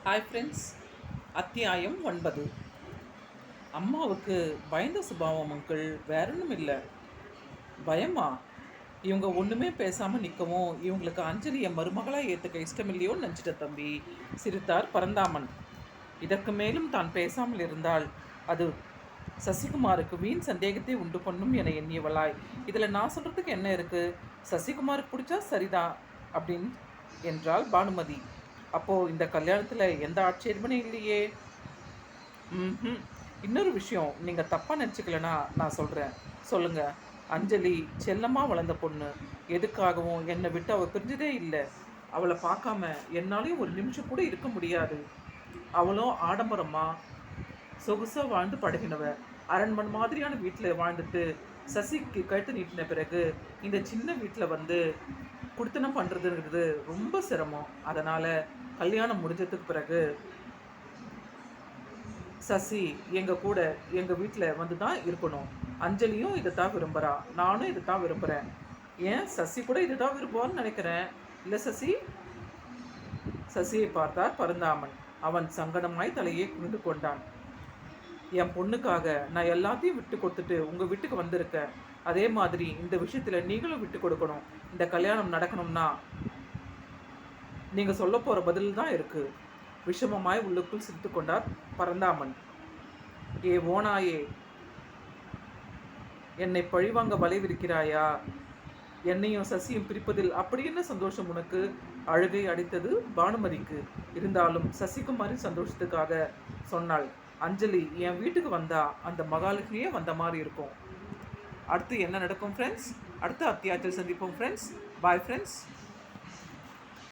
Hi friends. அத்தியாயம் 9. அம்மாவுக்கு பயந்த சுபாவம் அங்கிள், வேற ஒன்றும் இல்லை. பயமா? இவங்க ஒன்றுமே பேசாமல் நிற்கவும் இவங்களுக்கு அஞ்சலியை மருமகளாக ஏற்றுக்க இஷ்டமில்லையோன்னு நினச்சிட்ட தம்பி, சிரித்தார் பரந்தாமன். இதற்கு மேலும் தான் பேசாமல் இருந்தால் அது சசிகுமாருக்கு வீண் சந்தேகத்தை உண்டு பண்ணும் என எண்ணியவளாய், இதில் நான் சொல்கிறதுக்கு என்ன இருக்குது, சசிகுமாருக்கு பிடிச்சா சரிதான் அப்படின்னு என்றாள் பானுமதி. அப்போது இந்த கல்யாணத்தில் எந்த ஆட்சேபனையும் இல்லையே. ம். இன்னொரு விஷயம், நீங்கள் தப்பாக நினச்சிக்கலனா நான் சொல்கிறேன். சொல்லுங்கள். அஞ்சலி செல்லமாக வளர்ந்த பொண்ணு. எதுக்காகவும் என்னை விட்டு அவள் பிரிஞ்சதே இல்லை. அவளை பார்க்காம என்னாலையும் ஒரு நிமிஷம் கூட இருக்க முடியாது. அவளும் ஆடம்பரமாக சொகுசாக வாழ்ந்து பழகினவ. அரண்மனை மாதிரியான வீட்டில் வாழ்ந்துட்டு சசிக்கு கழுத்து நீட்டின பிறகு இந்த சின்ன வீட்டில் வந்து குடுத்தனம் பண்ணுறதுங்கிறது ரொம்ப சிரமம். அதனால் கல்யாணம் முடிஞ்சதுக்கு பிறகு சசி எங்கள் கூட எங்கள் வீட்டில் வந்து தான் இருக்கணும். அஞ்சலியும் இதை தான் விரும்புகிறா, நானும் இதை தான் விரும்புகிறேன். ஏன் சசி கூட இதை தான் விரும்புவான்னு நினைக்கிறேன். இல்லை சசி? சசியை பார்த்தார் பரந்தாமன். அவன் சங்கடமாய் தலையை குனிந்து கொண்டான். என் பொண்ணுக்காக நான் எல்லாத்தையும் விட்டு கொடுத்துட்டு உங்கள் வீட்டுக்கு வந்திருக்கேன். அதே மாதிரி இந்த விஷயத்தில் நீங்களும் விட்டு கொடுக்கணும். இந்த கல்யாணம் நடக்கணும்னா நீங்கள் சொல்ல போகிற பதில் தான் இருக்குது. விஷமமாய் உள்ளுக்குள் சிரித்து கொண்டார் பரந்தாமன். ஏ ஓனாயே, என்னை பழிவாங்க வளைவிருக்கிறாயா? என்னையும் சசியும் பிரிப்பதில் அப்படி என்ன சந்தோஷம் உனக்கு? அழுகை அடித்தது பானுமதிக்கு. இருந்தாலும் சசிகுமாரின் சந்தோஷத்துக்காக சொன்னாள். அஞ்சலி என் வீட்டுக்கு வந்தா அந்த மகாலட்சுமியே வந்த மாதிரி இருக்கும். அடுத்து என்ன நடக்கும் ஃப்ரெண்ட்ஸ்? அடுத்த அத்தியாயத்தில் சந்திப்போம் ஃப்ரெண்ட்ஸ். Bye friends.